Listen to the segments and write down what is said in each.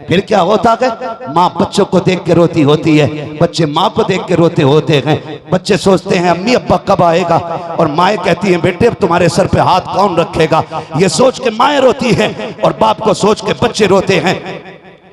फिर क्या होता है, माँ बच्चों को देख के रोती होती है, बच्चे माँ को देख के रोते होते हैं। बच्चे सोचते हैं अम्मी अब्बा कब आएगा, और माएँ कहती हैं बेटे अब तुम्हारे सर पे हाथ कौन रखेगा। ये सोच के माएँ रोती हैं और बाप को सोच के बच्चे रोते हैं।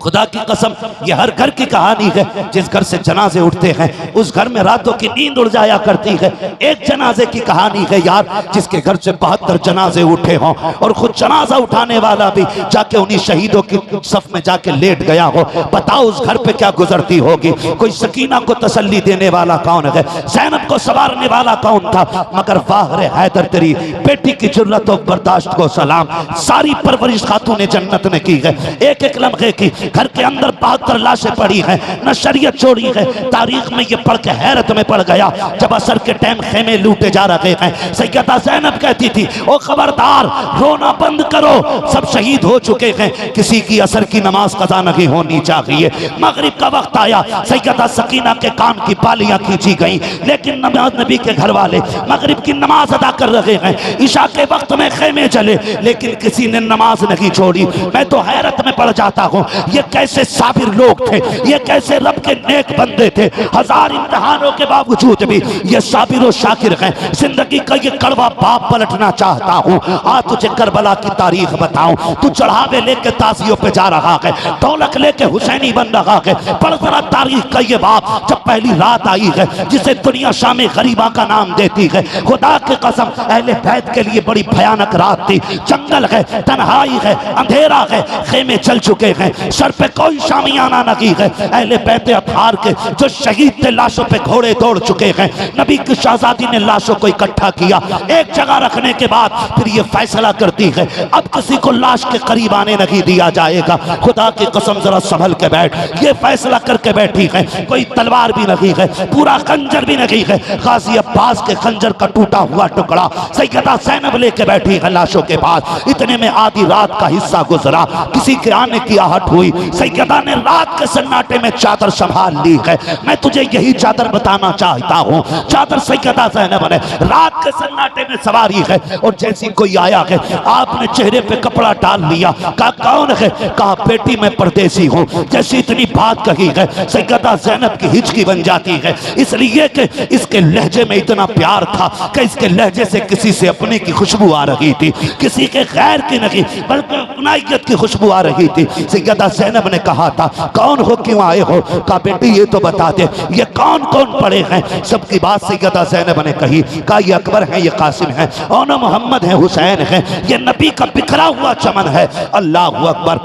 खुदा की कसम ये हर घर की कहानी है। जिस घर से जनाजे उठते हैं उस घर में रातों की नींद उड़ जाया करती है। एक जनाजे की कहानी है यार, जिसके घर से 72 जनाजे उठे हों और खुद जनाजा उठाने वाला भी जाके उन्हीं शहीदों की सफ में जाके लेट गया हो। बताओ उस घर पे क्या गुजरती होगी। कोई सकीना को तसल्ली देने वाला कौन है, ज़ैनब को संवारने वाला कौन था। मगर वाह रे हैदर तेरी बेटी की जुर्रत और बर्दाश्त को सलाम। सारी परवरिश खातून जन्नत ने की है। एक एक लम्हे की घर के अंदर 72 लाशें पड़ी हैं, न शरीयत छोड़ी है। तारीख में ये पढ़ के हैरत में पड़ गया, जब असर के टाइम खेमे लूटे जा रहे हैं। सैयदा ज़ैनब कहती थी ओ खबरदार रोना बंद करो, सब शहीद हो चुके हैं, किसी की असर की नमाज कज़ा नहीं होनी चाहिए। मगरिब का वक्त आया, सैयदा सकीना के कान की बालियां खींची गई, लेकिन नमाज नबी के घर वाले मगरिब की नमाज अदा कर रहे हैं। ईशा के वक्त में खेमे चले, लेकिन किसी ने नमाज नहीं छोड़ी। मैं तो हैरत में पड़ जाता हूँ, ये कैसे साबिर लोग थे, ये कैसे रब के नेक बंदे थे। हजार इम्तिहानों के बावजूद भी ये साबिर और शाकिर हैं। जिंदगी का ये कड़वा बाप पलटना चाहता हूँ। आ तुझे करबला की तारीख बताऊं, तू चढ़ावे लेके ताजियों पे जा रहा है, दौलत लेके हुसैनी बन रहा है। पढ़ जरा तारीख का ये बाप, जब पहली रात आई है जिसे दुनिया शाम गरीबा का नाम देती है। खुदा की कसम अहले बैत के लिए बड़ी भयानक रात थी। जंगल है, तन्हाई है, अंधेरा है, खेमे चल चुके हैं, सर पे कोई शामियाना नहीं है। अहले बैत अतहार के जो शहीद थे लाशों पे घोड़े दौड़ चुके हैं। नबी की शहजादी ने लाशों को इकट्ठा किया, एक जगह रखने के बाद फिर ये फैसला करती है अब किसी को लाश के करीब आने नहीं दिया जाएगा। खुदा की कसम जरा संभल के बैठ, ये फैसला करके बैठी है। कोई तलवार भी नहीं है, पूरा खंजर भी नहीं है। गाजी अब्बास के खंजर का टूटा हुआ टुकड़ा सैयदा ज़ैनब लेके बैठी है लाशों के पास। इतने में आधी रात का हिस्सा गुजरा, किसी के आने की आहट हुई। सैयदा ने रात के सन्नाटे में चादर संभाल ली है। मैं तुझे यही चादर बताना चाहता हूँ। चादर सैयदा ज़ैनब ने रात के सन्नाटे में सवारी है, और जैसी कोई आया है आपने चेहरे पे कपड़ा डाल लिया। कहा कौन है, कहा बेटी मैं परदेसी हूँ। जैसी इतनी बात कही है सैयदा ज़ैनब की हिचकी बन जाती है, इसलिए कि इसके लहजे में इतना प्यार था कि इसके लहजे से किसी से अपने की खुशबू आ रही थी, किसी के गैर की नहीं बल्कि अपनाइयत की खुशबू आ रही थी। सैयदा ज़ैनब ने कहा था कौन हो, क्यों आए हो। कहा बेटी ये तो बता दे ये कौन कौन पड़े हैं। सबकी बात सैयदा ज़ैनब ने कही। कहा ये अकबर है, ये कासिम है, और न मोहम्मद है, हुसैन है, ये नबी का बिखरा हुआ चमन है। अल्लाह अकबर।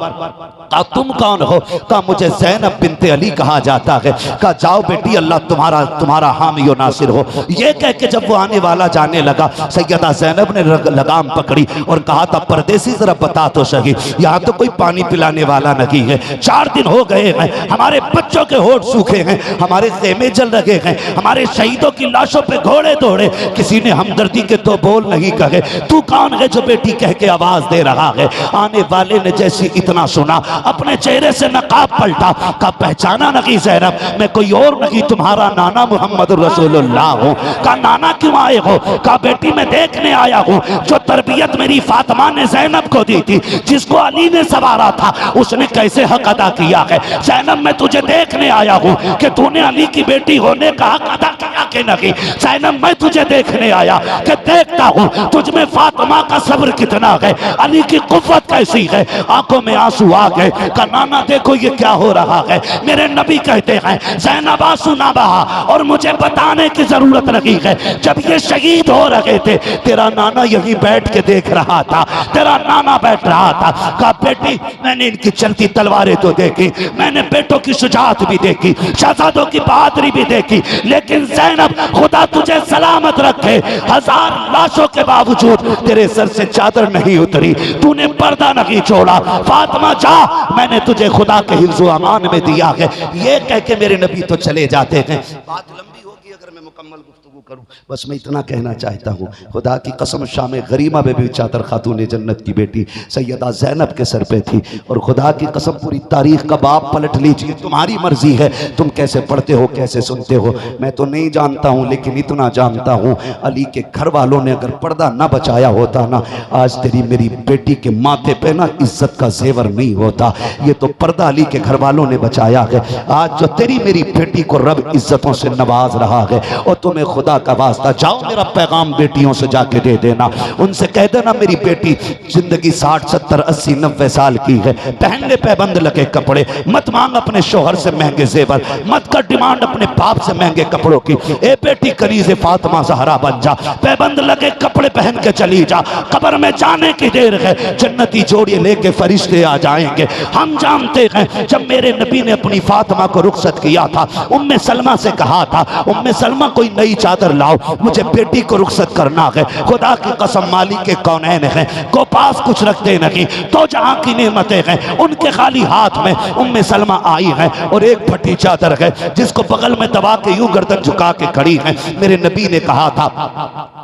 कहा तुम कौन हो। कहा मुझे ज़ैनब बिनते अली कहा जाता है। कहा जाओ बेटी अल्लाह तुम्हारा हामी और नासिर हो। ये कह के जब वो आने वाला जाने लगा, सैयदा ज़ैनब ने लगाम पकड़ी और कहा था परदेसी जरा बता तो सही, यहाँ तो कोई पानी पिलाने वाला नहीं है। 4 दिन हो गए हैं, हमारे बच्चों के होठ सूखे हैं, हमारे खेमे जल रहे हैं, हमारे शहीदों की लाशों पे घोड़े दौड़े, किसी ने हमदर्दी के तो बोल नहीं कहे। तू कौन है जो बेटी कह के आवाज दे रहा है। आने वाले ने जैसे इतना सुना अपने चेहरे से नकाब पलटा। का पहचाना नहीं ज़ैनब, मैं कोई और नहीं तुम्हारा नाना मोहम्मद रसूलुल्लाह हूँ। का नाना क्यों आए हो। का बेटी मैं देखने आया हूँ जो तरबियत मेरी फातिमा ने ज़ैनब को दी थी, जिसको अली ने सवारा था, उसने कैसे हक अदा किया है। ज़ैनब मैं तुझे देखने आया हूँ कि तूने अली की बेटी होने का हक अदा किया कि नहीं। ज़ैनब मैं तुझे देखने आया कि देखता हूँ तुझ में फातिमा का सब्र कितना है, अली की कुव्वत कैसी है। आंखों में आंसू आ गए। का नाना देखो ये क्या हो रहा है। मेरे नबी कहते हैं ज़ैनब आंसू ना बहा, और मुझे बताने की जरूरत नहीं है। जब ये शहीद हो रहे थे तेरा नाना यही बैठ के देख रहा था, तेरा नाना बैठ रहा था। कहा बेटी मैंने इनकी चलती तलवारें तो देखी, मैंने बेटों की शुजाअत भी देखी, शहजादों की बहादुरी भी देखी, लेकिन ज़ैनब खुदा तुझे सलामत रखे, 1000 लाशों के बावजूद तेरे सर से चादर नहीं उतरी, तूने पर्दा नहीं छोड़ा। फातिमा जा, मैंने तुझे खुदा के हिफ्ज़ व अमान में दिया है। ये कह के मेरे नबी तो चले जाते हैं। बात लंबी होगी। की अगर मैं मुकम्मल गुफ्तगू करूं, बस मैं इतना कहना चाहता हूं, खुदा की कसम शाम गरीमा में भी चादर खातून जन्नत की बेटी सैयदा ज़ैनब के सर पे थी। और खुदा की कसम पूरी तारीख का बाप पलट लीजिए, तुम्हारी मर्जी है तुम कैसे पढ़ते हो कैसे सुनते हो, मैं तो नहीं जानता हूं, लेकिन इतना जानता हूं अली के घर वालों ने अगर पर्दा ना बचाया होता ना, आज तेरी मेरी बेटी के माथे पे ना इज्जत का जेवर नहीं होता। ये तो पर्दा अली के घर वालों ने बचाया है। आज जो तेरी मेरी बेटी को रब इज्जतों से नवाज रहा है, और तुम्हें खुदा का वास्ता जाओ मेरा पैगाम बेटियों से जाके दे देना, उनसे कह देना मेरी बेटी जिंदगी 60 70 80 90 साल की है, पहनने पैबंद लगे कपड़े मत मांग अपने शोहर से महंगे जेवर, मत कर डिमांड अपने बाप से महंगे कपड़ों की। ए बेटी कनीज़े फातिमा ज़हरा बन जा, पैबंद लगे कपड़े पहन के चली जा, कब्र में जाने की देर है, जन्नती जोड़े लेके फरिश्ते आ जाएंगे। हम जानते हैं जब मेरे नबी ने अपनी फातिमा को रुखसत किया था, उम्मे सलमा से कहा था उम्मे सलमा कोई नई चादर लाओ, मुझे बेटी को रुखसत करना है। खुदा की कसम मालिक के कौनैन है को पास कुछ रखते नहीं, तो जहां की नेमतें हैं उनके खाली हाथ में उम्मे सलमा आई है, और एक फटी चादर है जिसको बगल में दबा के यूं गर्दन झुका के खड़ी है। मेरे नबी ने कहा था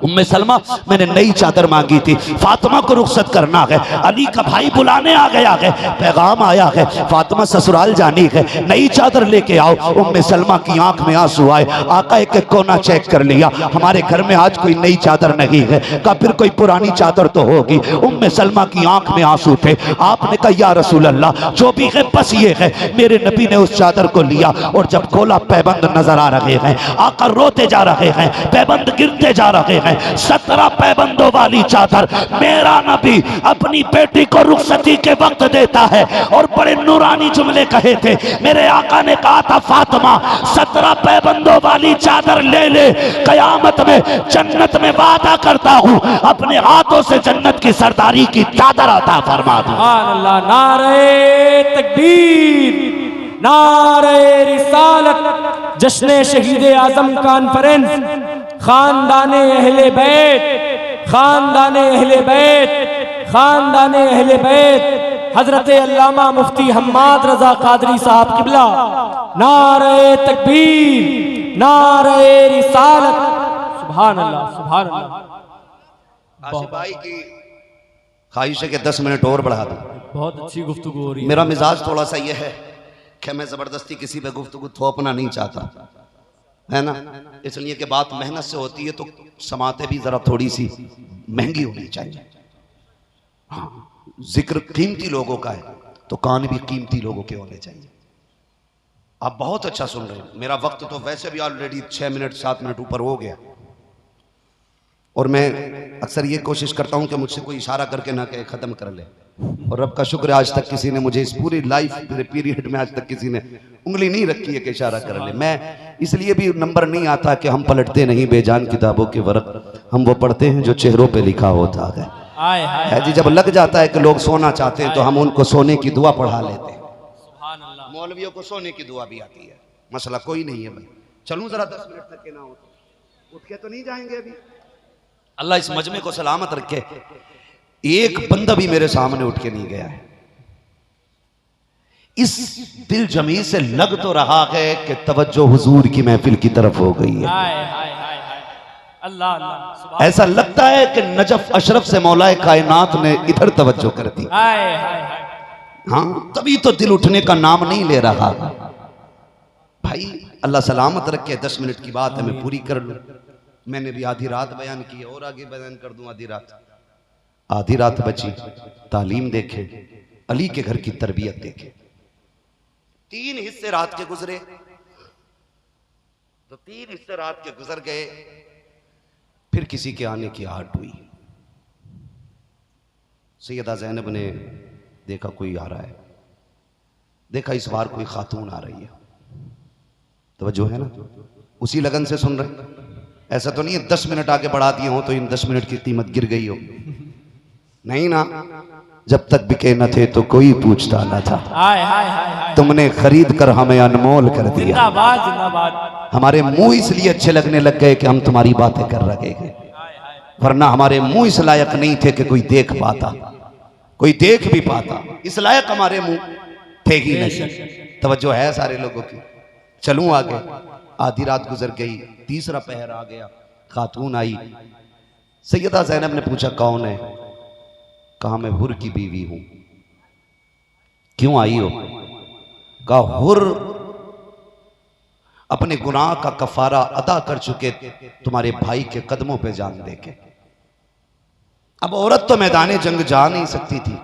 उम्मे सलमा मैंने नई चादर मांगी थी, फातिमा को रुखसत करना है, अली का भाई बुलाने आ गया है, पैगाम आया है, फातिमा ससुराल जानी है, नई चादर लेके आओ। उम्मे सलमा की आंख में आंसू आए, आका एक एक कोना चेक कर लिया, हमारे घर में आज कोई नई चादर नहीं है, का फिर कोई पुरानी चादर तो होगी। उम्मे सलमा की आंख में आंसू थे, आपने कहा या रसूल अल्लाह जो भी है बस ये है। मेरे नबी ने उस चादर को लिया, और जब खोला पैबंद नजर आ रहे हैं, आका रोते जा रहे हैं, पैबंद गिरते जा रहे हैं, 17 पैबंदों वाली चादर मेरा नबी अपनी बेटी को रुखसती के वक्त देता है। और बड़े नूरानी जुमले कहे थे, मेरे आका ने कहा था फातिमा 17 पैबंदों वाली चादर ले ले, कयामत में जन्नत में वादा करता हूँ अपने हाथों से जन्नत की सरदारी की चादर अता फरमा दूं। अल्लाह, नारे तकबीर, नारे रिसालत, जश्न शहीद आजम कॉन्फ्रेंस, खानदाने अहले बैत, खानदाने अहले बैत, खानदाने अहले बैत, हजरत अल्लामा मुफ्ती हम्माद रजा कादरी साहब किबला, नारे तकबीर, नारे रिसालत, सुभान अल्लाह, सुभान अल्लाह। आशिफ भाई की ख्वाहिश है कि 10 मिनट और बढ़ा दूं। बहुत अच्छी गुफ्तगू हो रही है। मेरा मिजाज थोड़ा सा यह है कि मैं जबरदस्ती किसी पे गुफ्तगू थोपना नहीं चाहता, है ना, इसलिए कि बात मेहनत से होती है तो समाते भी जरा थोड़ी सी महंगी होनी चाहिए। हाँ, जिक्र कीमती लोगों का है तो कान भी कीमती लोगों के होने चाहिए। आप बहुत अच्छा सुन रहे हैं, मेरा वक्त तो वैसे भी ऑलरेडी 6 मिनट 7 मिनट ऊपर हो गया, और मैं अक्सर ये कोशिश करता हूं कि मुझसे कोई इशारा करके ना कहे ख़त्म कर ले, और रब का शुक्र है आज तक किसी ने मुझे इस पूरी लाइफ पीरियड में आज तक किसी ने उंगली नहीं रखी है कि इशारा कर ले। मैं इसलिए भी नंबर नहीं आता कि हम पलटते नहीं बेजान किताबों के वर्क, हम वो पढ़ते हैं जो चेहरों पे लिखा होता है जी। जब लग जाता है कि लोग सोना चाहते हैं तो हम उनको सोने की दुआ पढ़ा लेते हैं। मौलवियों को सोने की दुआ भी आती है, मसला कोई नहीं है भाई। चलूं जरा 10 मिनट तक के ना हो तो उठ के तो नहीं जाएंगे अभी। अल्लाह इस मजमे को सलामत रखे, एक बंदा भी मेरे सामने उठ के नहीं गया है। इस दिल जमी से लग तो रहा है कि तवज्जो हुजूर की महफिल की तरफ हो गई है। अल्लाह अल्लाह, ऐसा लगता है कि नजफ अशरफ से मौलाए कायनात ने इधर तवज्जो कर दी। हाँ, तभी तो दिल उठने का नाम नहीं ले रहा भाई। अल्लाह सलामत रखे। 10 मिनट की बात है, मैं पूरी कर लूं। मैंने भी आधी रात बयान की है और आगे बयान कर दूं। आधी रात बची, तालीम देखे, अली के घर की तरबियत देखे। 3 हिस्से रात के गुजरे, तो 3 हिस्से रात के गुजर गए, फिर किसी के आने की आहट हुई। सैयदा ज़ैनब ने देखा कोई आ रहा है, देखा इस बार कोई खातून आ रही है। तवज्जो है ना, उसी लगन से सुन रहे। ऐसा तो नहीं है 10 मिनट आगे बढ़ा दिए हो तो इन 10 मिनट की कीमत गिर गई हो, नहीं ना। जब तक बिके न थे तो कोई पूछता न था, तुमने खरीद कर हमें अनमोल कर दिया। जिंदाबाद जिंदाबाद। हमारे मुंह इसलिए अच्छे लगने लग गए कि हम तुम्हारी बातें कर रहे थे, वरना हमारे मुंह इस लायक नहीं थे कि कोई देख पाता, कोई देख भी पाता। इस लायक हमारे मुंह थे ही नहीं। तवज्जो है सारे लोगों की। चलूं आगे। आधी रात गुजर गई, तीसरा पहर आ गया, खातून आई। सैयदा ज़ैनब ने पूछा कौन है? कहा मैं हुर की बीवी हूं। क्यों आई हो? कहा हुर अपने गुनाह का कफारा अदा कर चुके तुम्हारे भाई के कदमों पे जान दे के। अब औरत तो मैदाने जंग जा नहीं सकती थी,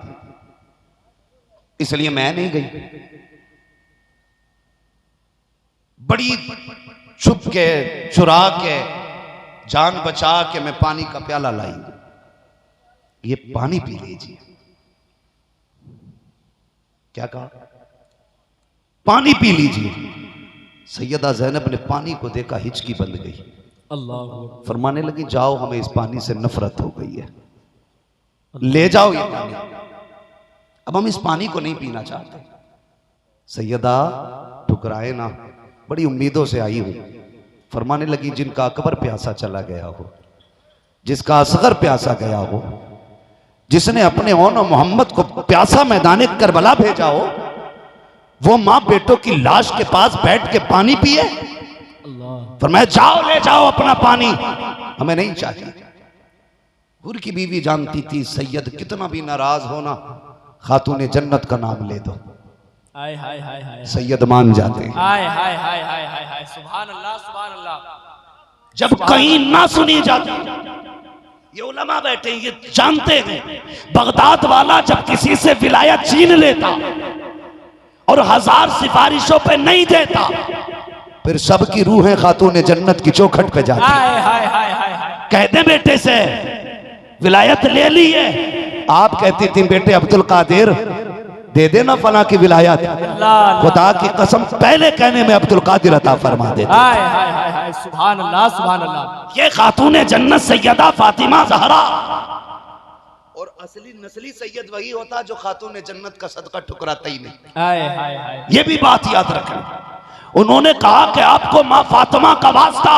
इसलिए मैं नहीं गई। बड़ी छुप के चुरा के जान बचा के मैं पानी का प्याला लाई, ये पानी पी लीजिए। क्या कहा? पानी पी लीजिए। सैयदा ज़ैनब ने पानी को देखा, हिचकी बंद गई। अल्लाह फरमाने लगी जाओ, हमें इस पानी से नफरत हो गई है, ले जाओ ये पानी, अब हम इस पानी को नहीं पीना चाहते। सैयदा ठुकराए ना, बड़ी उम्मीदों से आई हूं। फरमाने लगी जिनका अकबर प्यासा चला गया हो, जिसका असगर प्यासा गया हो, जिसने अपने ओनो मोहम्मद को प्यासा मैदाने करबला भेजा हो, वो मां बेटों की लाश के पास बैठ के पानी पिए? फरमाया जाओ ले जाओ अपना पानी, हमें नहीं चाहिए। हुर की बीवी जानती थी सैयद कितना भी नाराज होना, खातूने जन्नत का नाम ले दो, हाय हाय हाय हाय सैयद मान जाते हैं। हाय हाय हाय हाय हाय हाय सुभान अल्लाह सुभान अल्लाह। जब कहीं ना सुनी जाती, ये उलमा बैठे ये जानते हैं, बगदाद वाला जब किसी से विलायत छीन लेता और 1000 सिफारिशों पे नहीं देता, फिर सबकी रूहें खातूने जन्नत की चौखट पे जाती। हाय हाय हाय हाय हाय। कहते बेटे से विलायत ले ली है, आप कहती थी बेटे अब्दुल कादिर दे देना फला की विलायत, खुदा की कसम पहले कहने में अब्दुल कादिर अता फरमा देते। हाय हाय हाय हाय सुभान अल्लाह सुभान अल्लाह। ये खातूने जन्नत सैयदा फातिमा ज़हरा, और असली नस्ली सैयद वही होता जो खातूने जन्नत का सदका ठुकराता ही नहीं। हाय हाय हाय। ये भी बात याद रखें। उन्होंने कहा कि आपको माँ फातिमा का वास्ता,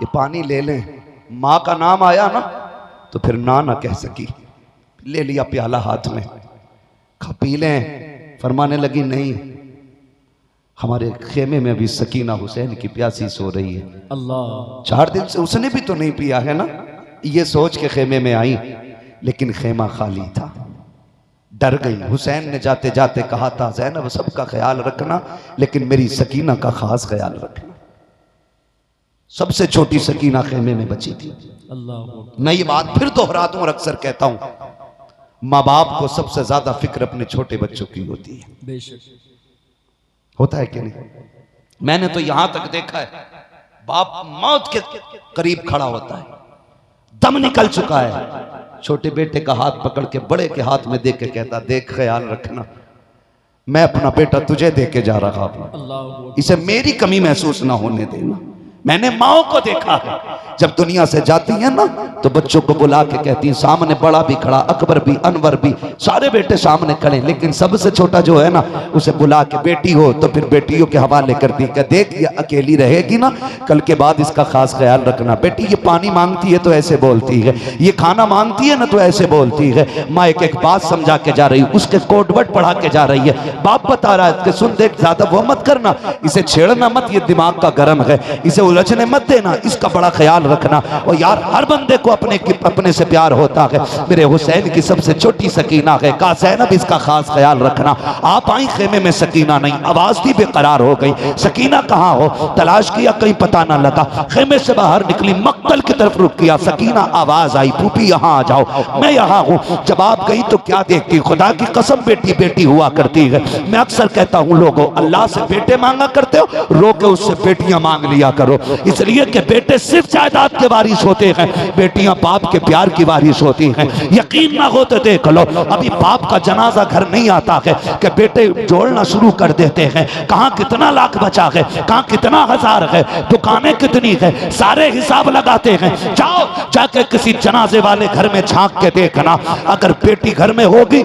ये पानी ले लें, माँ का नाम आया ना तो फिर ना कह सकी, ले लिया प्याला हाथ में, खा पी लें। फरमाने लगी नहीं, हमारे खेमे में अभी सकीना हुसैन की प्यासी सो रही है, अल्लाह 4 दिन से उसने भी तो नहीं पिया है ना। ये सोच के खेमे में आई, लेकिन खेमा खाली था, डर गई। हुसैन ने जाते जाते कहा था ज़ैनब सबका ख्याल रखना, लेकिन मेरी सकीना का खास ख्याल रखना। सबसे छोटी सकीना खेमे में बची थी। अल्लाह। मैं ये बात फिर दोहराता हूं और अक्सर कहता हूं, माँ बाप को सबसे ज्यादा फिक्र अपने छोटे बच्चों की होती है। बेशक होता है कि नहीं? मैंने तो यहां तक देखा है, बाप मौत के करीब खड़ा होता है, दम निकल चुका है, छोटे बेटे का हाथ पकड़ के बड़े के हाथ में दे के कहता देख ख्याल रखना, मैं अपना बेटा तुझे दे के जा रहा हूं, अल्लाह। इसे मेरी कमी महसूस ना होने देना। मैंने माओ को देखा है, जब दुनिया से जाती है ना तो बच्चों को बुला के कहती हैं, सामने बड़ा भी खड़ा, अकबर भी, अनवर भी, सारे बेटे सामने खड़े, लेकिन सबसे छोटा जो है ना उसे बुला के बेटी हो तो फिर बेटियों के हवाले करती है, देख ये अकेली रहेगी ना, कल के बाद इसका खास ख्याल रखना। बेटी ये पानी मांगती है तो ऐसे बोलती है, ये खाना मांगती है ना तो ऐसे बोलती है। माँ एक बात समझा के जा रही, उसके कोडवर्ड पढ़ा के जा रही है, बाप बता रहा है सुन देख ज्यादा वो मत करना, इसे छेड़ना मत, ये दिमाग का गर्म है, इसे उलझने मत देना, इसका बड़ा ख्याल रखना। और यार हर बंदे को अपने से प्यार होता है, मेरे हुसैन की सबसे छोटी सकीना है, का ज़ैनब इसका खास ख्याल रखना। आप आई खेमे में सकीना नहीं, आवाज भी बेकरार हो गई, सकीना कहाँ हो, तलाश किया कहीं पता ना लगा, खेमे से बाहर निकली, मक्तल की तरफ रुक किया, सकीना आवाज आई फूफी यहाँ आ जाओ, मैं यहाँ हूँ। जब आप गई तो क्या देखती, खुदा की कसम बेटी बेटी हुआ करती है। मैं अक्सर कहता हूँ लोगों, अल्लाह से बेटे मांगा करते हो, रो के उससे बेटियां मांग लिया करो, इसलिए कि बेटे सिर्फ जायदाद के वारिस होते हैं, बेटियां बाप के प्यार की वारिस होती हैं। यकीन ना हो तो देख लो, अभी बाप का जनाजा घर नहीं आता है कि बेटे जोड़ना शुरू कर देते हैं, कहाँ कितना लाख बचा है, कहाँ कितना हजार है, दुकानें कितनी है, सारे हिसाब लगाते हैं। जाओ जाके किसी जनाजे वाले घर में झांक के देखना, अगर बेटी घर में होगी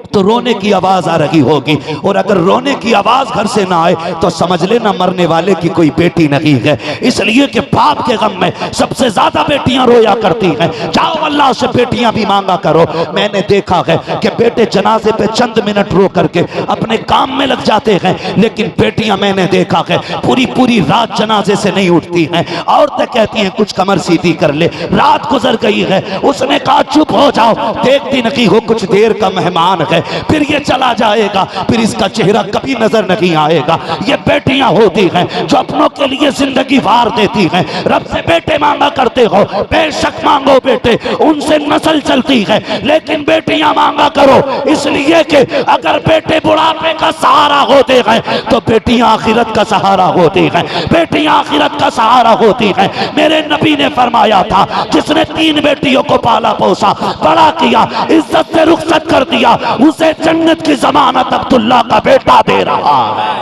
तो रोने की आवाज आ रही होगी, और अगर रोने की आवाज घर से ना आए तो समझ लेना मरने वाले की कोई बेटी नहीं है। इसलिए कि बाप के गम में सबसे ज्यादा बेटियां रोया करती हैं। जाओ अल्लाह से बेटियां भी मांगा करो। मैंने देखा है कि बेटे जनाजे पे चंद मिनट रो करके अपने काम में लग जाते हैं, लेकिन बेटियां मैंने देखा है पूरी पूरी रात जनाजे से नहीं उठती हैं। औरतें कहती हैं कुछ कमर सीधी कर ले, रात गुजर गई है, उसने कहा चुप हो जाओ, देखती नहीं हो कुछ देर का मेहमान है, फिर ये चला जाएगा, फिर इसका चेहरा कभी नजर नहीं आएगा। ये बेटियां होती हैं जो अपनों के लिए जिंदगी वार देती हैं। रब से बेटे मांगा करते हो, बेशक मांगो बेटे, उनसे नस्ल चलती है, लेकिन बेटियां मांगा करो, इसलिए कि अगर बेटे बुढ़ापे का सहारा होते हैं तो बेटियां आखिरत का सहारा होती हैं, बेटियां आखिरत का सहारा होती हैं। मेरे नबी ने फरमाया था जिसने 3 बेटियों को पाला पोसा बड़ा किया, इज्जत से रुखसत कर दिया, उसे जन्नत की जमानत अब्दुल्ला का बेटा दे रहा है।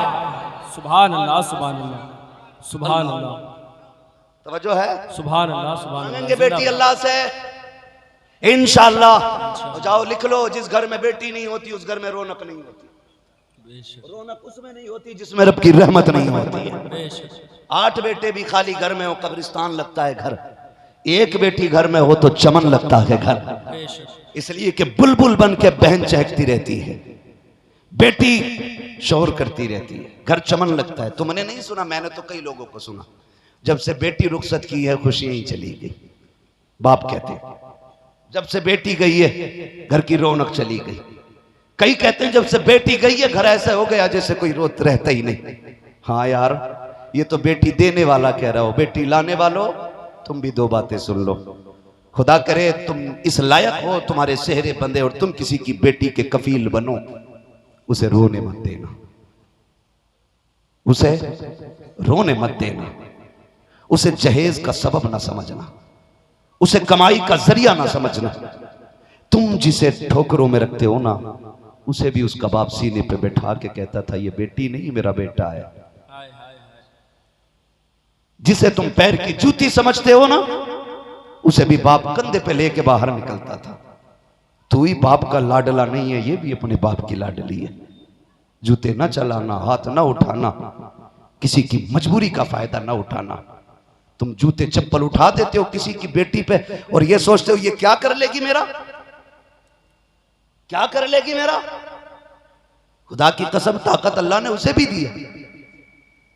सुभान अल्लाह, सुभान अल्लाह, सुभान अल्लाह, तवज्जो है, सुभान अल्लाह, सुभान मांगेंगे बेटी अल्लाह से इंशाअल्लाह। जाओ लिख लो, जिस घर में बेटी नहीं होती उस घर में रौनक नहीं होती। रौनक उसमें नहीं होती जिसमें रब की रहमत नहीं होती है। 8 बेटे भी खाली घर में हो कब्रिस्तान लगता है घर, एक बेटी घर में हो तो चमन लगता है घर। इसलिए कि बुलबुल बन के बहन चहकती रहती है, बेटी शोर करती रहती है, घर चमन लगता है। तुमने नहीं सुना, मैंने तो कई लोगों को सुना, जब से बेटी रुखसत की है खुशियां ही चली गई। बाप कहते हैं जब से बेटी गई है घर की रौनक चली गई। कई कहते हैं जब से बेटी गई है घर ऐसा हो गया जैसे कोई रोत रहता ही नहीं। हाँ यार, ये तो बेटी देने वाला कह रहा हो, बेटी लाने वालों तुम भी 2 बातें सुन लो। खुदा करे तुम इस लायक हो, तुम्हारे सेहरे बंदे, और तुम किसी की बेटी के कफील बनो, उसे रोने मत देना, उसे रोने मत देना, उसे जहेज का सबब ना समझना, उसे कमाई का जरिया ना समझना। तुम जिसे ठोकरों में रखते हो ना, उसे भी उसका बाप सीने पे बैठा के कहता था ये बेटी नहीं मेरा बेटा है। जिसे तुम पैर की जूती समझते हो ना, उसे भी बाप कंधे पे लेके बाहर निकलता था। तू ही बाप का लाडला नहीं है, ये भी अपने बाप की लाडली है। जूते ना चलाना, हाथ ना उठाना, किसी की मजबूरी का फायदा ना उठाना। तुम जूते चप्पल उठा देते हो किसी की बेटी पे और ये सोचते हो ये क्या कर लेगी मेरा, क्या कर लेगी मेरा। खुदा की कसम ताकत अल्लाह ने उसे भी दी है।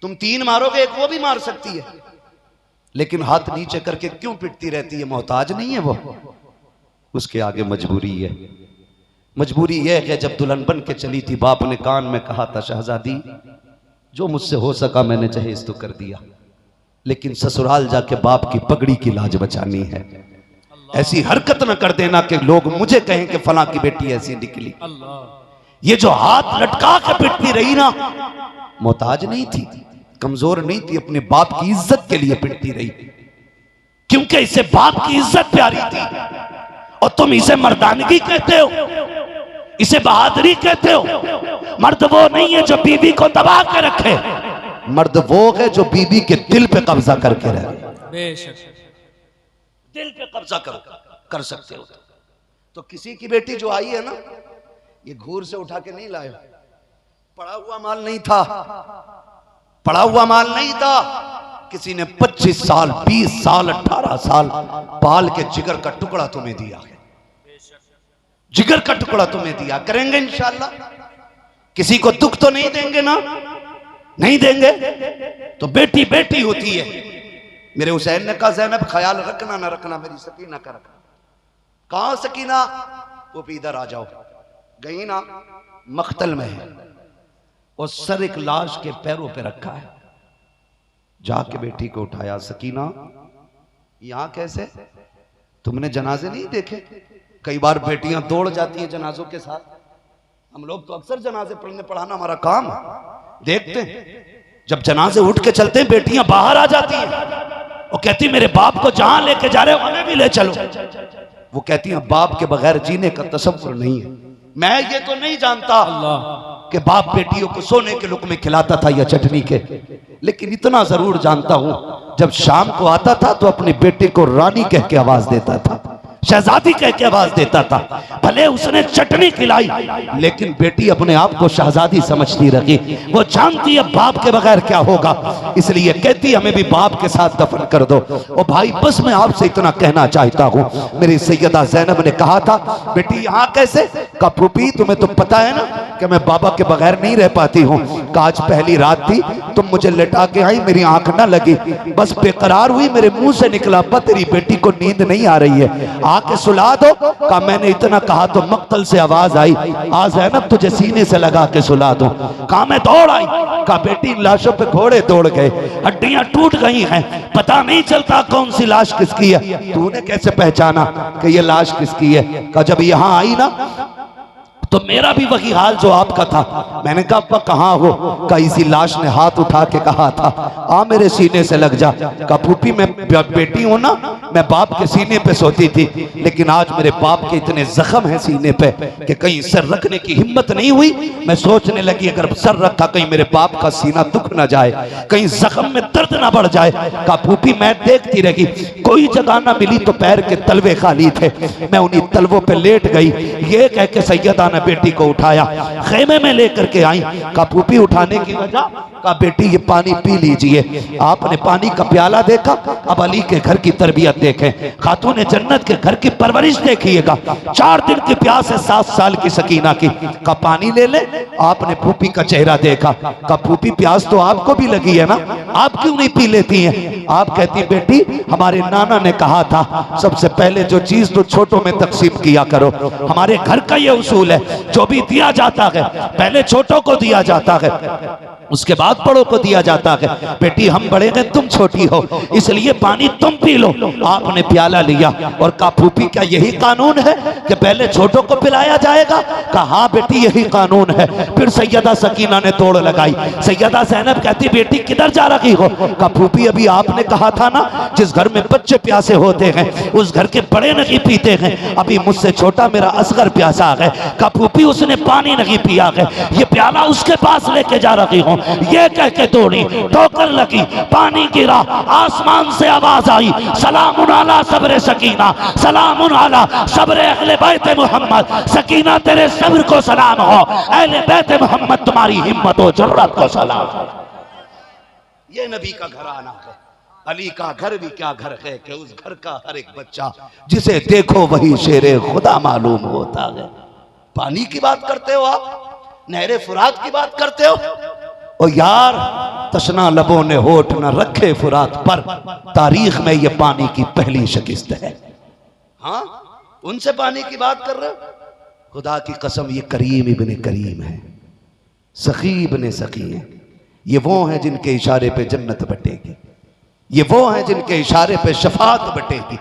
तुम 3 मारोगे, एक वो भी मार सकती है, लेकिन हाथ नीचे करके क्यों पिटती रहती है? मोहताज नहीं है वो, उसके आगे मजबूरी है। मजबूरी यह है कि जब दुल्हन बन के चली थी, बाप ने कान में कहा था शहजादी जो मुझसे हो सका मैंने जहेज तो कर दिया, लेकिन ससुराल जाके बाप की पगड़ी की लाज बचानी है। ऐसी हरकत न कर देना कि लोग मुझे कहें कि फलां की बेटी ऐसी निकली। ये जो हाथ लटका के पिटती रही ना, मोहताज नहीं थी, कमजोर नहीं थी, अपने बाप की इज्जत के लिए पिटती रही, क्योंकि इसे बाप की इज्जत प्यारी थी। और तुम इसे मर्दानगी कहते हो, इसे बहादुरी कहते हो। मर्द वो नहीं है जो बीवी को दबा के रखे, मर्द वो है जो बीवी के दिल पे कब्जा करके रहे। दिल पे कब्जा कर सकते हो। तो किसी की बेटी जो आई है ना, ये घूर से उठा के नहीं लाए, पड़ा हुआ माल नहीं था, पड़ा हुआ माल नहीं था। किसी ने 25 साल 20 साल 18 साल पाल के जिगर का टुकड़ा तुम्हें दिया है, जिगर का टुकड़ा तुम्हें दिया। करेंगे इंशाअल्लाह, किसी को दुख तो नहीं देंगे ना, नहीं देंगे। तो बेटी बेटी होती है। मेरे हुसैन ने कहा ज़ैनब ख्याल रखना ना रखना मेरी सकीना का रखना। कहां सकीना? वो भी इधर आ जाओ। गई ना, मख्तल में है और सर एक लाश के पैरों पे रखा है। जाके बेटी को उठाया, सकीना यहां कैसे? तुमने जनाजे नहीं देखे? कई बार बेटियां दौड़ जाती हैं जनाजों के साथ। हम लोग तो अक्सर जनाजे पढ़ने पढ़ाना हमारा काम देखते हैं। जब जनाजे उठ के चलते हैं, बेटियां बाहर आ जाती हैं और कहती मेरे बाप को जहां लेके जा रहे हो हमें भी ले चलो। वो कहती हैं बाप के बगैर जीने का तसव्वुर नहीं है। मैं ये तो नहीं जानता कि बाप बेटियों को सोने के लुक़मे खिलाता था या चटनी के, लेकिन इतना जरूर जानता हूं जब शाम को आता था तो अपने बेटे को रानी कह के आवाज देता था। शहजादी कह के आवाज देता था। भले उसने चटनी खिलाई, लेकिन बेटी अपने आप को शहजादी समझती रही। वो जानती है बाप के बगैर क्या होगा, इसलिए कहती हमें भी बाप के साथ दफन कर दो। ओ भाई, बस मैं आपसे इतना कहना चाहता हूँ, मेरी सैयदा ज़ैनब ने कहा था, बेटी यहाँ कैसे? कहा फूफी तुम्हें तो पता है ना कि मैं बाबा के बगैर नहीं रह पाती हूँ। कहा आज पहली रात थी, तुम मुझे लेटा के आई, मेरी आंख ना लगी, बस बेकरार हुई, मेरे मुंह से निकला, तेरी बेटी को नींद नहीं आ रही है, आके सुला दो। कहा मैंने इतना कहा तो मक्तल से आवाज आई, आज है ना तुझे सीने से लगा के सुला दो। कहा मैं दौड़ आई। कहा बेटी लाशों पे घोड़े दौड़ गए, हड्डियां टूट गई हैं, पता नहीं चलता कौन सी लाश किसकी है। तूने कैसे पहचाना कि ये लाश किसकी है? कहा जब यहां आई ना तो मेरा भी वही हाल जो आपका था। मैंने कहा अब्बा कहाँ हो? कहा इसी लाश ने हाथ उठा के कहा था आ मेरे सीने से लग जा। कहा फूफी मैं बेटी हूं ना, मैं बाप के सीने पे सोती थी, लेकिन आज मेरे बाप के इतने जख्म हैं सीने पे कि कहीं सर रखने की हिम्मत नहीं हुई। मैं सोचने लगी अगर सर रखा कहीं मेरे बाप का सीना दुख ना जाए, कहीं जख्म में दर्द ना बढ़ जाए। कहा फूफी मैं देखती रही, कोई जगह ना मिली तो पैर के तलवे खाली थे, मैं उन्हीं तलवों पे लेट गई। ये कह के सैयदा बेटी को उठाया, खेमे में लेकर के आई। कहा फूफी उठाने की वजह? कहा बेटी ये पानी पी लीजिए। आपने पानी का प्याला देखा, अब अली के घर की तरबियत देखें, खातून जन्नत के घर की परवरिश देखिएगा। 4 दिन की प्यास है 7 साल की सकीना की। कहा पानी ले ले। आपने फूफी का चेहरा देखा। कहा फूफी प्यास तो आपको भी लगी है ना, आप क्यों नहीं पी लेती हैं? आप कहती बेटी हमारे नाना ने कहा था सबसे पहले जो चीज तो छोटों में तकसीम किया करो। हमारे घर का ये उसूल है, जो भी दिया जाता है पहले छोटों को दिया जाता है, उसके बाद बड़ों को दिया जाता है। बेटी हम बड़े हैं तुम छोटी हो, इसलिए पानी तुम पी लो। आपने प्याला लिया और कहा फूफी क्या यही कानून है कि पहले छोटों को पिलाया जाएगा? कहा हाँ बेटी यही कानून है। फिर सैयदा सकीना ने तोड़ लगाई। सैयदा ज़ैनब कहती बेटी किधर जा रही हो? कहा फूफी अभी आपने कहा था ना जिस घर में बच्चे प्यासे होते हैं उस घर के बड़े नहीं पीते हैं, अभी मुझसे छोटा मेरा असगर प्यासा है। कहा फूफी उसने पानी नहीं पिया है, ये प्याला उसके पास लेके जा रही हूँ। ये कह के दौड़ी, ठोकर लगी, पानी गिरा, आसमान से आवाज आई सलामुन अला सब्र सकीना, सलामुन अला सब्र अहले बैत मोहम्मद। सकीना तेरे सब्र को सलाम हो, अहले बैत मोहम्मद तुम्हारी हिम्मत और जरूरत को सलाम हो। ये नबी का घराना है। अली का घर भी क्या घर है कि उस घर का हर एक बच्चा जिसे देखो वही शेरे खुदा मालूम होता है। पानी की बात करते हो आप, नहरे फुरात की बात करते हो। ओ यार तशना लबों ने होठ न रखे फुरात पर, तारीख में ये पानी की पहली शिकस्त है। हाँ उनसे पानी की बात कर रहे हो? खुदा की कसम ये करीम इब्ने करीम है, सखी इब्ने सखी है। ये वो हैं जिनके इशारे पे जन्नत बटेगी, ये वो हैं जिनके इशारे पे शफात बटेगी,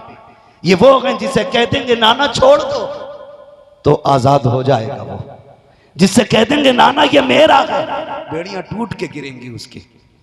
ये वो हैं जिसे कह देंगे नाना छोड़ दो तो आजाद हो जाएगा वो, जिससे कह देंगे नाना ये मेरा है बेड़ियां टूट के गिरेंगी उसकी।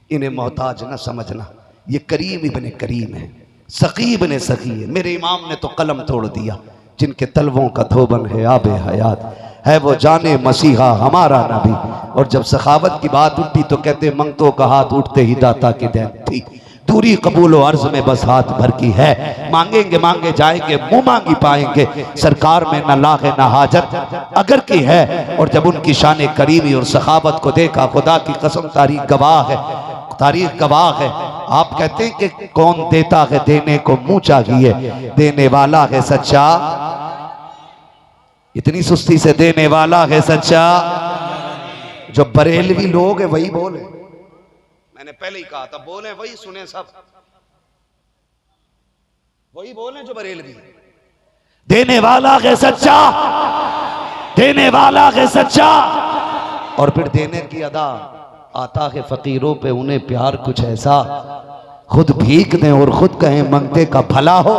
इन्हें मोहताज ना समझना, ये करीम इब्ने करीम है, सखी इब्ने सखी है। मेरे इमाम ने तो कलम तोड़ दिया, जिनके तलवों का धोबन है आबे हयात है वो जाने मसीहा हमारा नबी। और जब सखावत की बात उठी तो कहते मंगतों का हाथ उठते ही दाता की देन थी, दूरी कबूल अर्ज में बस हाथ भर की है, मांगेंगे मांगे जाएंगे मुंह मांगी पाएंगे, सरकार में न लागे न हाजत अगर की है। और जब उनकी शान करीमी और सखावत को देखा, खुदा की कसम तारीख गवाह है, तारीख गवाह है। आप कहते हैं कि कौन देता है देने को मुंह चाहिए, देने वाला है सच्चा, इतनी सुस्ती से देने वाला है सच्चा। जो बरेलवी लोग है वही बोले, मैंने पहले ही कहा था बोले वही सुने सब, वही बोले जो बरेलवी। देने वाला है सच्चा, देने वाला है सच्चा। और फिर देने की अदा आता है फकीरों पे उन्हें प्यार कुछ ऐसा, खुद भीख दें और खुद कहें मंगते का भला हो।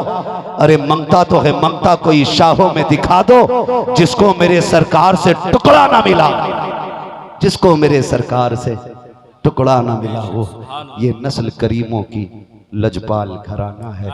अरे मंगता तो है, मंगता कोई शाहों में दिखा दो जिसको मेरे सरकार से टुकड़ा ना मिला, जिसको मेरे सरकार से टुकड़ा ना मिला हो। ये नस्ल करीमों की लजपाल घराना है।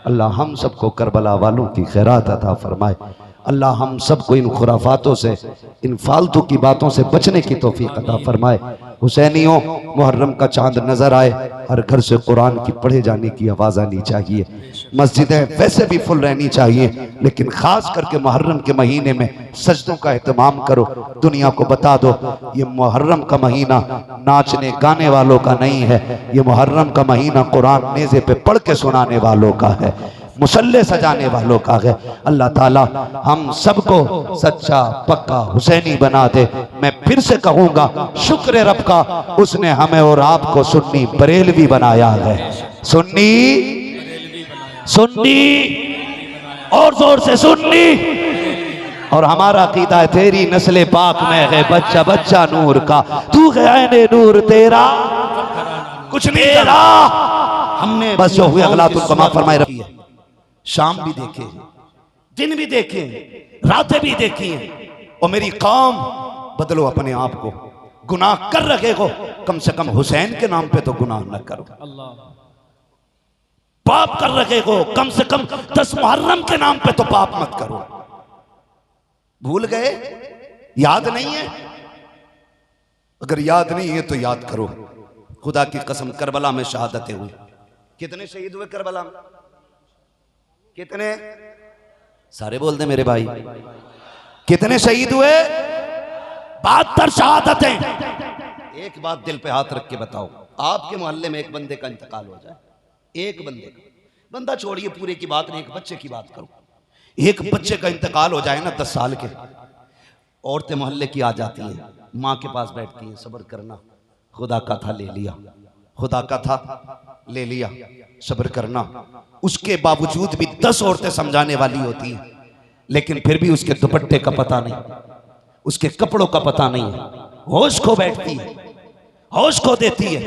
अल्लाह हम सबको करबला वालों की खैरात अता फरमाए। अल्लाह हम सबको इन खुराफातों से, इन फालतू की बातों से बचने की तौफीक अता फरमाए। हुसैनियों, मुहर्रम का चांद नजर आए, हर घर से कुरान की पढ़े जाने की आवाज़ आनी चाहिए। मस्जिदें वैसे भी फुल रहनी चाहिए, लेकिन खास करके मुहर्रम के महीने में सजदों का एहतमाम करो। दुनिया को बता दो ये मुहर्रम का महीना नाचने गाने वालों का नहीं है, ये मुहर्रम का महीना कुरान नेज़े पे पढ़ के सुनाने वालों का है, मुसल्ले सजाने वालों का है। अल्लाह ताला हम सबको सच्चा पक्का हुसैनी बना दे। मैं फिर से कहूँगा, शुक्र रब का, उसने हमें और आपको सुन्नी बरेलवी बनाया है। सुन्नी सुन्नी और जोर से सुन्नी। और हमारा अकीदा है तेरी नस्ल पाक में है बच्चा बच्चा नूर का, तू है नूर तेरा कुछ नहीं तेरा। हमने बस जो हुए अगला तुमको माफ फरमाए रखी है। शाम भी देखे, दिन भी देखे, रातें भी देखी हैं। और मेरी कौम, बदलो अपने आप को। गुनाह कर रहे हो, कम से कम हुसैन के नाम पे तो गुनाह न करो। पाप कर रहे हो, कम से कम 10 मुहर्रम के नाम पे तो पाप मत करो। भूल गए? याद नहीं है? अगर याद नहीं है तो याद करो। खुदा की कसम, करबला में शहादतें हुई। कितने शहीद हुए करबला में? कितने? सारे बोल दे मेरे भाई। कितने शहीद हुए? 72 शहादतें। एक बात दिल पे हाथ रख के बताओ, आपके मोहल्ले में एक बंदे का इंतकाल हो जाए, एक बंदे का, बंदा छोड़िए, पूरे की बात नहीं, एक बच्चे की बात करो, एक बच्चे का इंतकाल हो जाए ना 10 साल के, औरतें मोहल्ले की आ जाती हैं, माँ के पास बैठती हैं, सब्र करना, खुदा का था ले लिया, खुदा का था ले लिया, सब्र करना। उसके बावजूद भी 10 औरतें समझाने वाली होती हैं, लेकिन फिर भी उसके दुपट्टे का पता नहीं, उसके कपड़ों का पता नहीं है। होश खो बैठती है, होश खो देती है,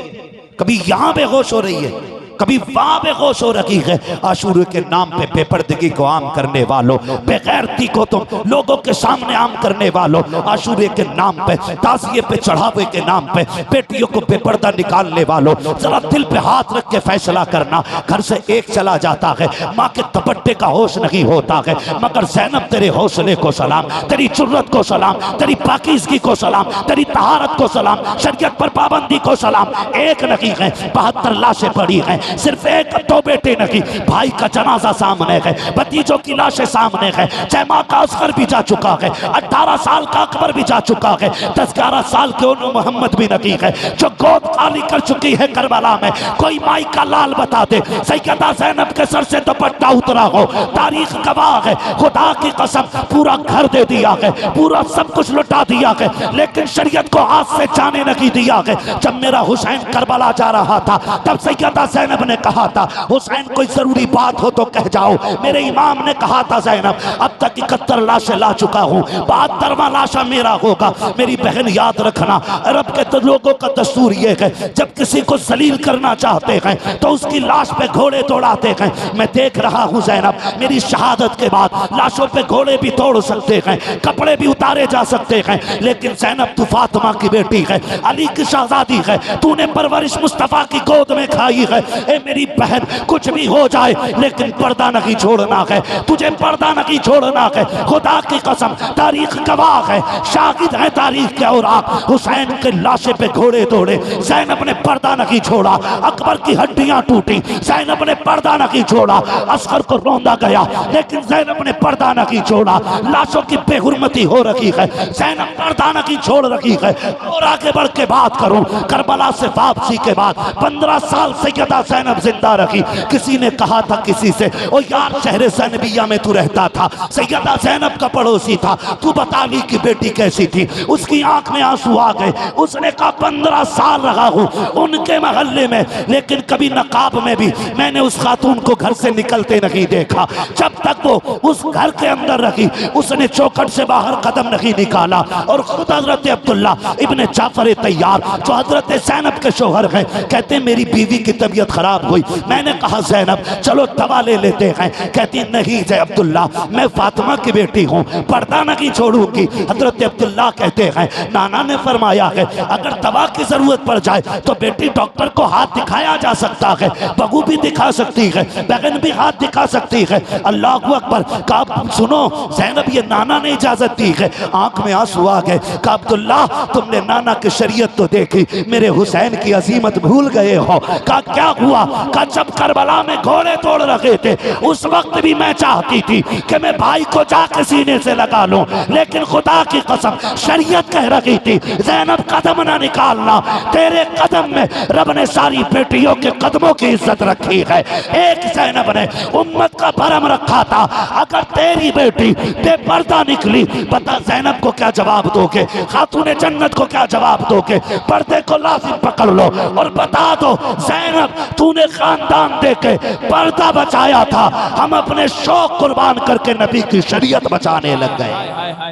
कभी यहां बेहोश हो रही है, कभी वहां बेहोश हो रही है। आशूर के नाम पे बेपर्दगी को आम करने वालों, बेगैरती को तुम लोगों के सामने आम करने वालों, आशूर के नाम पे, ताज़िए पे चढ़ावे के नाम पे बेटियों को बेपर्दा निकालने वालों, जरा दिल पे हाथ रख के फैसला करना। घर से एक चला जाता है, माँ के दुपट्टे का होश नहीं होता है, मगर ज़ैनब तेरे हौसले को सलाम, तेरी जुर्रत को सलाम, तेरी पाकीज़गी को सलाम, तेरी तहारत को सलाम, शरीयत पर पाबंदी को सलाम। एक नहीं है, 72 लाशें पड़ी हैं, सिर्फ एक 2 बेटे नहीं, भाई का जनाजा सामने है, भतीजों की लाशें सामने है, 6 माह का असगर भी जा चुका है, 18 साल का अकबर भी जा चुका है, 10-11 साल के उन मोहम्मद भी नहीं है, जो गोद खाली कर चुकी है करबला में। कोई माई का लाल बता दे, सैयदा ज़ैनब के सर से दुपट्टा उतरा हो, तारीख गवाह है, खुदा की कसम पूरा घर दे दिया है, पूरा सब कुछ लुटा दिया है, लेकिन शरीयत को हाथ से जाने नहीं दिया है। जब मेरा हुसैन करबला जा रहा था, तब सैयदा ज़ैनब ने कहा था, हुसैन कोई जरूरी बात हो तो कह जाओ। मेरे इमाम ने कहा था, ज़ैनब अब तक 71 लाशें ला चुका हूँ, 72वां लाशा मेरा होगा। मेरी बहन याद रखना, अरब के तो लोगों का दस्तूर ये है, जब किसी को जलील करना चाहते हैं तो उसकी लाश पे घोड़े दौड़ाते हैं। मैं देख रहा हूँ ज़ैनब, मेरी शहादत के बाद लाशों पे घोड़े भी तोड़ सकते हैं, कपड़े भी उतारे जा सकते हैं, लेकिन ज़ैनब तू फातिमा की बेटी है, अली की शहजादी है, तूने परवरिश मुस्तफ़ा की गोद में खाई है। ए मेरी बहन, कुछ भी हो जाए लेकिन पर्दा नहीं छोड़ना है, तुझे पर्दा नहीं छोड़ना है। खुदा की कसम, तारीख गवाह है, शाहिद है तारीख के, और आप हुसैन के लाशे पे घोड़े दौड़े, ज़ैनब ने पर्दा नहीं छोड़ा, अकबर की हड्डियां टूटी, ज़ैनब ने पर्दा नहीं छोड़ा, असगर को रौंदा गया, लेकिन ज़ैनब ने पर्दा नहीं छोड़ा। लाशों की बेहुरमती हो रही है, ज़ैनब पर्दा नहीं छोड़ रही है। और आगे बढ़ के बात करूं, करबला से वापसी के बाद 15 साल सैयदा ज़ैनब जिंदा रही। किसी ने कहा था किसी से, ओ यार शहर ज़ैनबिया में तू रहता था, सैयदा ज़ैनब का पड़ोसी था, तू बता अली की बेटी कैसी थी? उसकी आंख में आंसू आ गए। उसने कहा 15 साल रहा हूँ उनके महल्ले में, लेकिन कभी नकाब में भी मैंने उस खातून को घर से निकलते नहीं देखा। जब तक वो उस घर के अंदर रही, उसने चौखट से बाहर कदम नहीं निकाला। और खुद हजरत अब्दुल्ला इब्ने जाफर तैयार, जो हजरत ज़ैनब के शोहर हैं, कहते मेरी बीवी की तबीयत खराब खराब हुई। मैंने कहा ज़ैनब चलो दवा ले लेते हैं। कहती नहीं जय अब्दुल्ला, मैं फातिमा की बेटी हूँ, पर्दा नहीं छोड़ूंगी। हजरत अब्दुल्ला कहते हैं नाना ने फरमाया है अगर दवा की जरूरत पड़ जाए तो बेटी डॉक्टर को हाथ दिखाया जा सकता है, बहू भी दिखा सकती है, बहन भी हाथ दिखा सकती है। अल्लाह अकबर। कहा सुनो ज़ैनब, ये नाना ने इजाजत दी है। आंख में आंसू आ गए। कहा अब्दुल्ला तुमने नाना की शरीयत तो देखी, मेरे हुसैन की अजीमत भूल गए हो। कहा क्या हुआ? कहा जब करबला में घोड़े तोड़ रखे थे उस वक्त भी मैं चाहती थी कि मैं भाई को जाके सीने से लगा लूं, लेकिन खुदा की कसम शरीयत कह रही थी ज़ैनब कदम ना निकालना, तेरे कदम में रब ने सारी बेटियों के कदमों की इज्जत रखी है। एक ज़ैनब ने उम्मत का भरम रखा था, अगर तेरी बेटी बेपर्दा निकली बता ज़ैनब को क्या जवाब दोगे, खातूने जन्नत को क्या जवाब दोगे? पर्दे को लाजिम पकड़ लो और बता दो ज़ैनब तूने खानदान देके पर्दा बचाया था, हम अपने शौक कुर्बान करके नबी की शरीयत बचाने लग गए।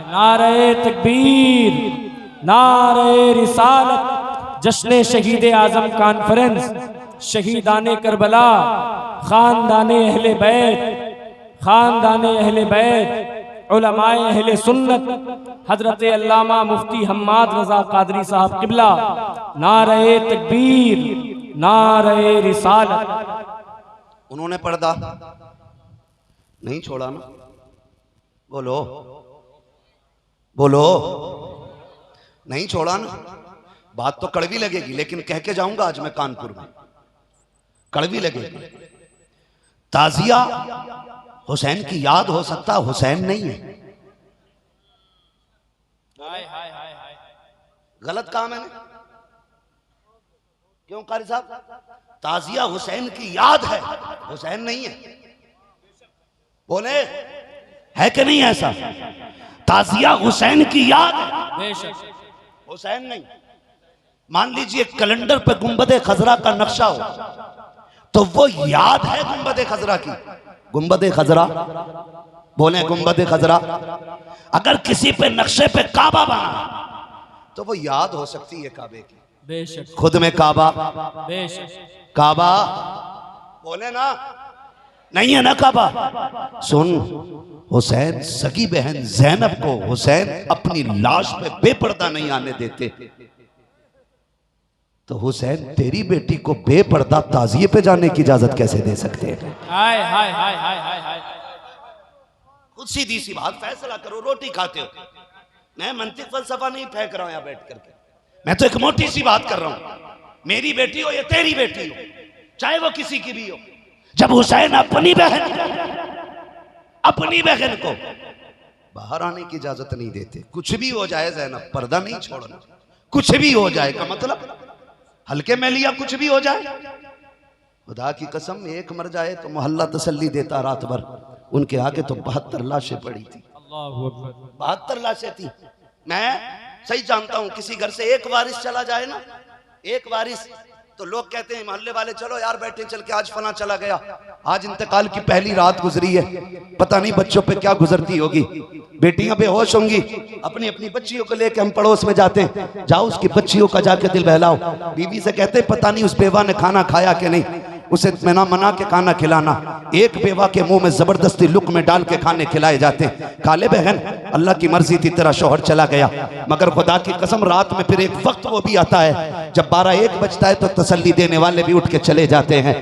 नारे तकबीर, नारे रिसालत, जश्न शहीद आजम कॉन्फ्रेंस, शहीदाने करबला, खानदाने अहले बैत, खानदाने अहले बैत, उलमाए अहले सुन्नत, हजरत अल्लामा मुफ्ती हम्माद रजा कादरी साहब किबला, नारे तकबीर, नारे रिसालत। उन्होंने पर्दा नहीं छोड़ा ना? बोलो बोलो, नहीं छोड़ा ना? बात तो कड़वी लगेगी लेकिन कह के जाऊंगा आज मैं कानपुर में, कड़वी लगेगी। ताजिया हुसैन की याद हो सकता, हुसैन नहीं है। गलत कहा मैंने? क्यों कारी साहब? ताजिया हुसैन की याद है, हुसैन नहीं है। बोले है कि नहीं ऐसा? ताजिया हुसैन की याद है, हुसैन नहीं। मान लीजिए कैलेंडर पे गुंबदे खजरा का नक्शा हो तो वो याद है गुंबदे खजरा की। गुंबदे खजरा, बोले गुंबदे खजरा। अगर किसी पे नक्शे पे काबा बना तो वो याद हो सकती है काबे की। बेशक खुद में काबा, बेशक काबा बोले ना, नहीं है ना काबा। सुन, हुसैन सगी बहन ज़ैनब को हुसैन अपनी लाश पे बेपर्दा नहीं आने देते, तो हुसैन तेरी बेटी को बेपर्दा ताजिए पे जाने की इजाजत कैसे दे सकते हैं? हाय हाय हाय हाय हाय हाय। खुद सीधी सी बात फैसला करो, रोटी खाते हो। मैं मंतिक फलसफा नहीं फेंक रहा हूं यहां बैठ करके, मैं तो एक मोटी सी बात कर रहा हूं। मेरी बेटी हो या तेरी बेटी हो, चाहे वो किसी की भी हो, जब हुसैन अपनी बहन को बाहर आने की इजाजत नहीं देते, कुछ भी हो जाए ज़ैनब पर्दा नहीं छोड़ना, कुछ भी हो जाए का मतलब हल्के में लिया, कुछ भी हो जाए। खुदा की कसम एक मर जाए तो मोहल्ला तसल्ली देता रात भर, उनके आगे तो 72 लाशें पड़ी थी, 72 लाशें थी। मैं सही जानता हूं किसी घर से एक वारिस चला जाए ना, एक वारिस, तो लोग कहते हैं मोहल्ले वाले चलो यार बैठे चल के, आज फला चला गया, आज इंतकाल की पहली रात गुजरी है, पता नहीं बच्चों पे क्या गुजरती होगी, बेटियां बेहोश होंगी, अपनी अपनी बच्चियों को लेके हम पड़ोस में जाते हैं, जाओ उसकी बच्चियों का जाके दिल बहलाओ। बीवी से कहते हैं पता नहीं उस बेवा ने खाना खाया कि नहीं, उसे मना के खाना खिलाना। एक बेवा के मुंह में जबरदस्ती लुक में डाल के खाने खिलाए जाते हैं। काले बहन अल्लाह की मर्जी थी तेरा शौहर चला गया, मगर खुदा की कसम रात में फिर एक वक्त वो भी आता है जब 12-1 बजता है तो तसल्ली देने वाले भी उठ के चले जाते हैं।